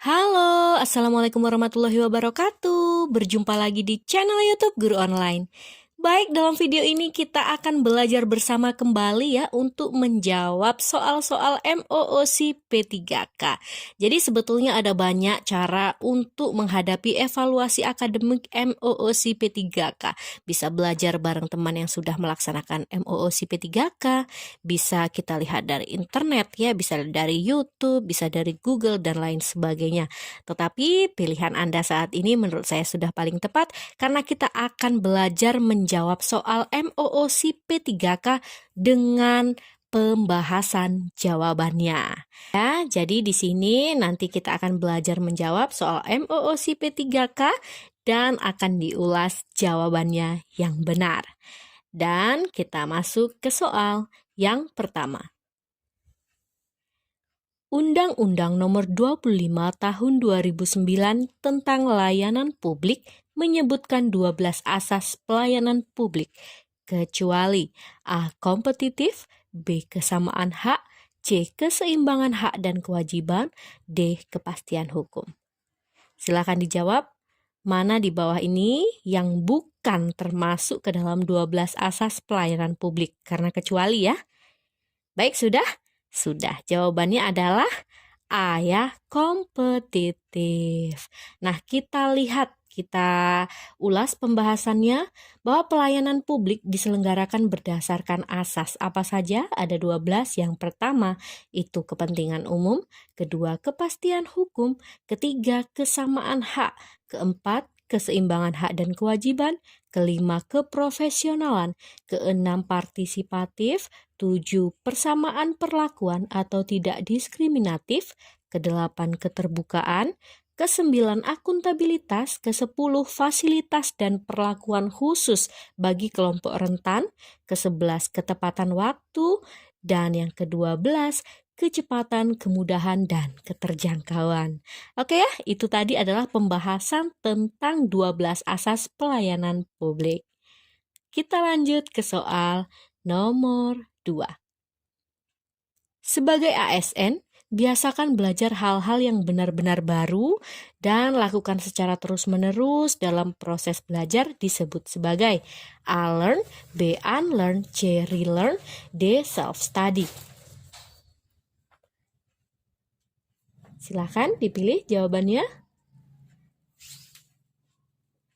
Halo, Assalamualaikum warahmatullahi wabarakatuh. Berjumpa lagi di channel YouTube Guru Online. Baik, dalam video ini kita akan belajar bersama kembali ya untuk menjawab soal-soal MOOC P3K. Jadi sebetulnya ada banyak cara untuk menghadapi evaluasi akademik MOOC P3K. Bisa belajar bareng teman yang sudah melaksanakan MOOC P3K, bisa kita lihat dari internet ya, bisa dari YouTube, bisa dari Google dan lain sebagainya. Tetapi pilihan Anda saat ini menurut saya sudah paling tepat karena kita akan belajar menjawab soal MOOC P3K dengan pembahasan jawabannya. Ya, jadi di sini nanti kita akan belajar menjawab soal MOOC P3K dan akan diulas jawabannya yang benar. Dan kita masuk ke soal yang pertama. Undang-Undang Nomor 25 Tahun 2009 tentang Layanan Publik menyebutkan 12 asas pelayanan publik, kecuali A. Kompetitif, B. Kesamaan hak, C. Keseimbangan hak dan kewajiban, D. Kepastian hukum. Silakan dijawab, mana di bawah ini yang bukan termasuk ke dalam 12 asas pelayanan publik, karena kecuali ya. Baik, sudah? Sudah, jawabannya adalah A ya, kompetitif. Nah, kita lihat, kita ulas pembahasannya bahwa pelayanan publik diselenggarakan berdasarkan asas apa saja? Ada 12. Yang pertama itu kepentingan umum, kedua kepastian hukum, ketiga kesamaan hak, keempat keseimbangan hak dan kewajiban, kelima keprofesionalan, keenam partisipatif, 7. Persamaan perlakuan atau tidak diskriminatif, ke-8 keterbukaan, ke-9 akuntabilitas, ke-10 fasilitas dan perlakuan khusus bagi kelompok rentan, ke-11 ketepatan waktu, dan yang ke-12 kecepatan, kemudahan, dan keterjangkauan. Oke ya, itu tadi adalah pembahasan tentang 12 asas pelayanan publik. Kita lanjut ke soal nomor 2. Sebagai ASN, biasakan belajar hal-hal yang benar-benar baru dan lakukan secara terus-menerus dalam proses belajar disebut sebagai A. Learn, B. Unlearn, C. Relearn, D. Self-study. Silakan dipilih jawabannya.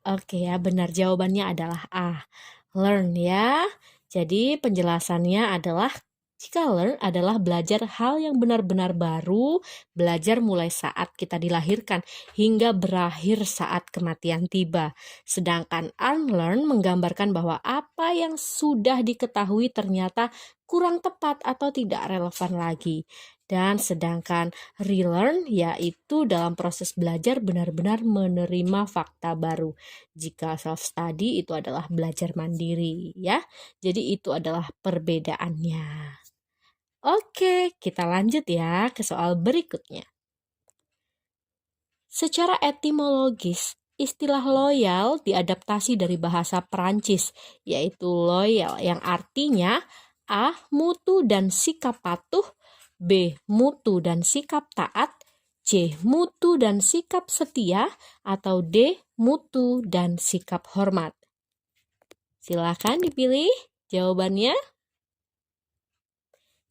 Oke ya, benar jawabannya adalah A. Learn ya. Jadi penjelasannya adalah jika learn adalah belajar hal yang benar-benar baru, belajar mulai saat kita dilahirkan hingga berakhir saat kematian tiba. Sedangkan unlearn menggambarkan bahwa apa yang sudah diketahui ternyata kurang tepat atau tidak relevan lagi. Dan sedangkan relearn yaitu dalam proses belajar benar-benar menerima fakta baru. Jika self-study itu adalah belajar mandiri ya. Jadi itu adalah perbedaannya. Oke, kita lanjut ya ke soal berikutnya. Secara etimologis, istilah loyal diadaptasi dari bahasa Perancis, yaitu loyal yang artinya A. Mutu dan sikap patuh, B. Mutu dan sikap taat, C. Mutu dan sikap setia, atau D. Mutu dan sikap hormat. Silakan dipilih jawabannya.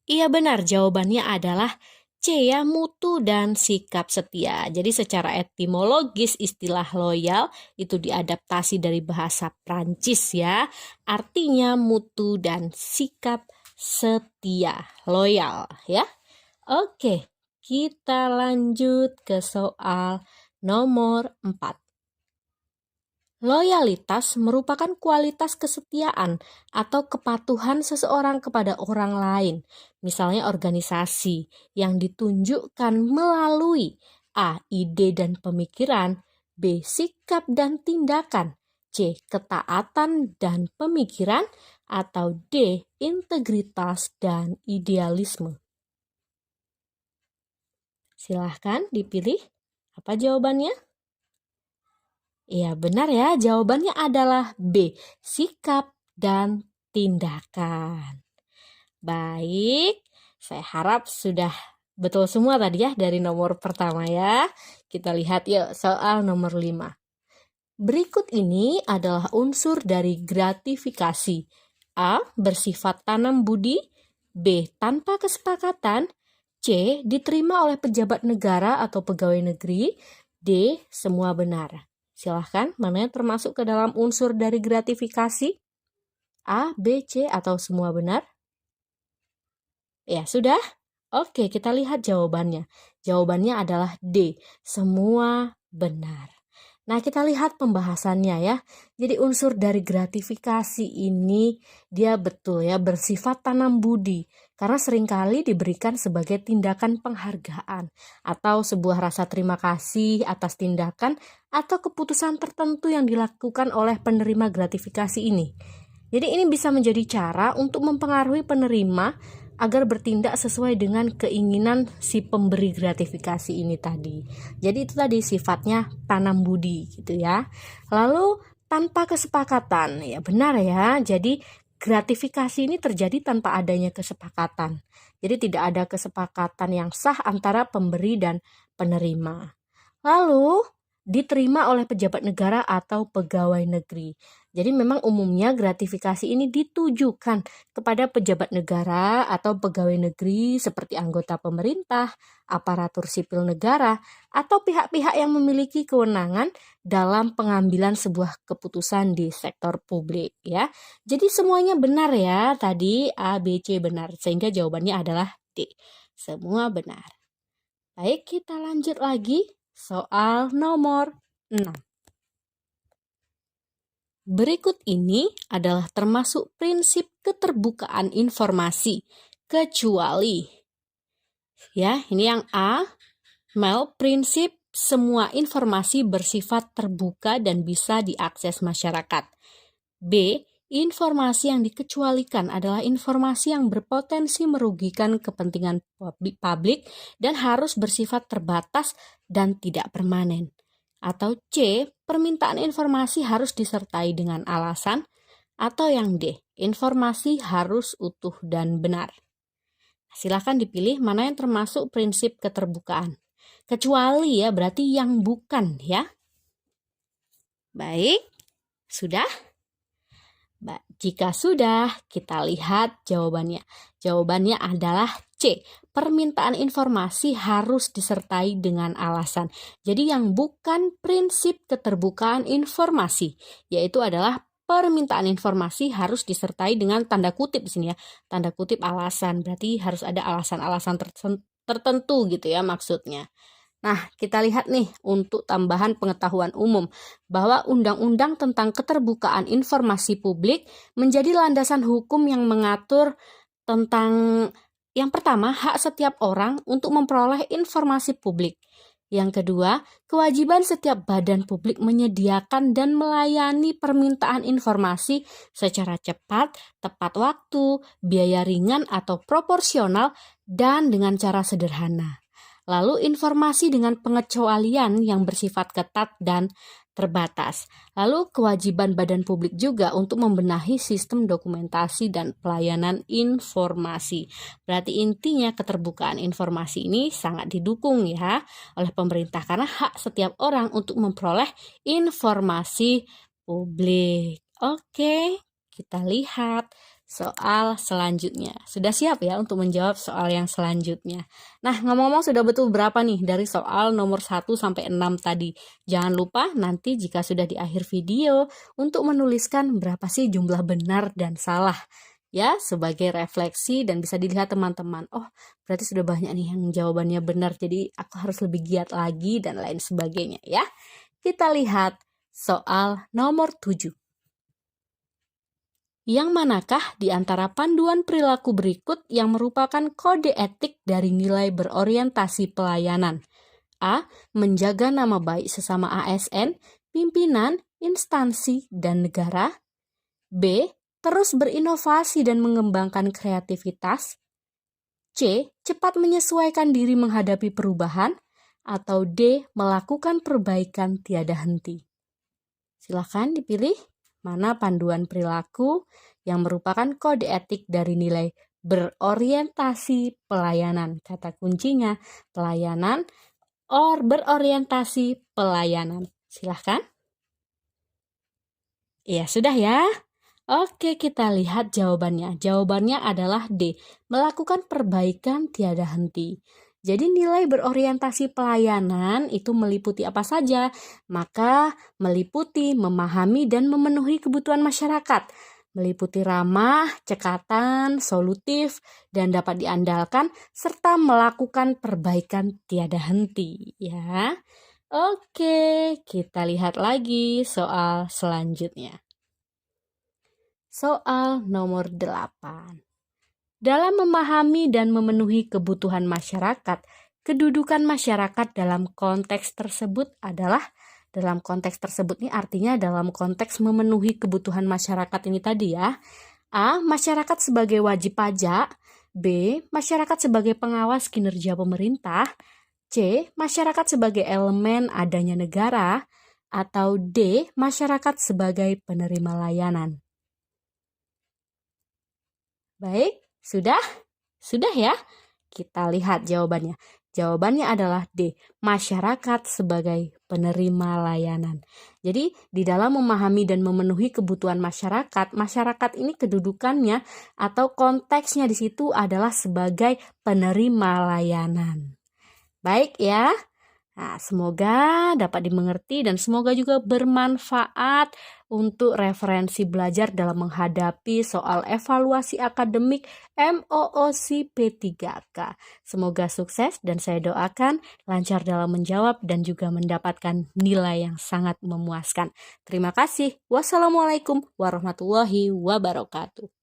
Iya benar, jawabannya adalah C ya, mutu dan sikap setia. Jadi secara etimologis istilah loyal itu diadaptasi dari bahasa Prancis ya. Artinya mutu dan sikap setia, loyal ya. Oke, kita lanjut ke soal nomor 4. Loyalitas merupakan kualitas kesetiaan atau kepatuhan seseorang kepada orang lain, misalnya organisasi, yang ditunjukkan melalui A. Ide dan pemikiran, B. Sikap dan tindakan, C. Ketaatan dan pemikiran, atau D. Integritas dan idealisme. Silahkan dipilih. Apa jawabannya? Iya benar ya, jawabannya adalah B, sikap dan tindakan. Baik, saya harap sudah Betul semua tadi ya dari nomor pertama ya. Kita lihat yuk soal nomor 5. Berikut ini adalah unsur dari gratifikasi. A. Bersifat tanam budi. B. Tanpa kesepakatan. C. Diterima oleh pejabat negara atau pegawai negeri. D. Semua benar. Silahkan, mana yang termasuk ke dalam unsur dari gratifikasi? A, B, C, atau semua benar? Ya, sudah? Oke, kita lihat jawabannya. Jawabannya adalah D, semua benar. Nah, kita lihat pembahasannya ya. Jadi unsur dari gratifikasi ini dia betul ya bersifat tanam budi. Karena seringkali diberikan sebagai tindakan penghargaan atau sebuah rasa terima kasih atas tindakan atau keputusan tertentu yang dilakukan oleh penerima gratifikasi ini. Jadi ini bisa menjadi cara untuk mempengaruhi penerima agar bertindak sesuai dengan keinginan si pemberi gratifikasi ini tadi. Jadi itu tadi sifatnya tanam budi gitu ya. Lalu tanpa kesepakatan, ya benar ya. Jadi gratifikasi ini terjadi tanpa adanya kesepakatan. Jadi tidak ada kesepakatan yang sah antara pemberi dan penerima. Lalu diterima oleh pejabat negara atau pegawai negeri. Jadi memang umumnya gratifikasi ini ditujukan kepada pejabat negara atau pegawai negeri seperti anggota pemerintah, aparatur sipil negara, atau pihak-pihak yang memiliki kewenangan dalam pengambilan sebuah keputusan di sektor publik ya. Jadi semuanya benar ya, tadi A, B, C benar, sehingga jawabannya adalah D. Semua benar. Baik, kita lanjut lagi. Soal nomor 6. Berikut ini adalah termasuk prinsip keterbukaan informasi, kecuali. Ya, ini yang A, Mel, prinsip semua informasi bersifat terbuka dan bisa diakses masyarakat. B, informasi yang dikecualikan adalah informasi yang berpotensi merugikan kepentingan publik dan harus bersifat terbatas dan tidak permanen. Atau C, permintaan informasi harus disertai dengan alasan. Atau yang D, informasi harus utuh dan benar. Silakan dipilih mana yang termasuk prinsip keterbukaan. Kecuali ya, berarti yang bukan ya. Baik, sudah? Jika sudah, kita lihat jawabannya. Jawabannya adalah C. Permintaan informasi harus disertai dengan alasan. Jadi yang bukan prinsip keterbukaan informasi, yaitu adalah permintaan informasi harus disertai dengan tanda kutip di sini ya. Tanda kutip alasan, berarti harus ada alasan-alasan tertentu gitu ya maksudnya. Nah, kita lihat nih untuk tambahan pengetahuan umum bahwa Undang-Undang tentang Keterbukaan Informasi Publik menjadi landasan hukum yang mengatur tentang yang pertama, hak setiap orang untuk memperoleh informasi publik. Yang kedua, kewajiban setiap badan publik menyediakan dan melayani permintaan informasi secara cepat, tepat waktu, biaya ringan atau proporsional, dan dengan cara sederhana. Lalu informasi dengan pengecualian yang bersifat ketat dan terbatas. Lalu kewajiban badan publik juga untuk membenahi sistem dokumentasi dan pelayanan informasi. Berarti intinya keterbukaan informasi ini sangat didukung ya oleh pemerintah karena hak setiap orang untuk memperoleh informasi publik. Oke, kita lihat soal selanjutnya. Sudah siap ya untuk menjawab soal yang selanjutnya. Nah, ngomong-ngomong sudah betul berapa nih dari soal nomor 1 sampai 6 tadi? Jangan lupa nanti jika sudah di akhir video untuk menuliskan berapa sih jumlah benar dan salah. Ya, sebagai refleksi dan bisa dilihat teman-teman. Oh, berarti sudah banyak nih yang jawabannya benar. Jadi aku harus lebih giat lagi dan lain sebagainya ya. Kita lihat soal nomor 7. Yang manakah di antara panduan perilaku berikut yang merupakan kode etik dari nilai berorientasi pelayanan? A. Menjaga nama baik sesama ASN, pimpinan, instansi, dan negara. B. Terus berinovasi dan mengembangkan kreativitas. C. Cepat menyesuaikan diri menghadapi perubahan. Atau D. Melakukan perbaikan tiada henti. Silakan dipilih. Mana panduan perilaku yang merupakan kode etik dari nilai berorientasi pelayanan. Kata kuncinya pelayanan or berorientasi pelayanan. Silahkan. Ya, sudah ya. Oke, kita lihat jawabannya. Jawabannya adalah D, melakukan perbaikan tiada henti. Jadi nilai berorientasi pelayanan itu meliputi apa saja? Maka meliputi memahami dan memenuhi kebutuhan masyarakat. Meliputi ramah, cekatan, solutif, dan dapat diandalkan, serta melakukan perbaikan tiada henti. Ya. Oke, kita lihat lagi soal selanjutnya. Soal nomor 8. Dalam memahami dan memenuhi kebutuhan masyarakat, kedudukan masyarakat dalam konteks tersebut adalah, dalam konteks tersebut ini artinya dalam konteks memenuhi kebutuhan masyarakat ini tadi ya. A. Masyarakat sebagai wajib pajak. B. Masyarakat sebagai pengawas kinerja pemerintah. C. Masyarakat sebagai elemen adanya negara. Atau D. Masyarakat sebagai penerima layanan. Baik, sudah? Sudah ya? Kita lihat jawabannya. Jawabannya adalah D, masyarakat sebagai penerima layanan. Jadi, di dalam memahami dan memenuhi kebutuhan masyarakat, masyarakat ini kedudukannya atau konteksnya di situ adalah sebagai penerima layanan. Baik ya. Nah, semoga dapat dimengerti dan semoga juga bermanfaat untuk referensi belajar dalam menghadapi soal evaluasi akademik MOOC P3K. Semoga sukses dan saya doakan lancar dalam menjawab dan juga mendapatkan nilai yang sangat memuaskan. Terima kasih. Wassalamualaikum warahmatullahi wabarakatuh.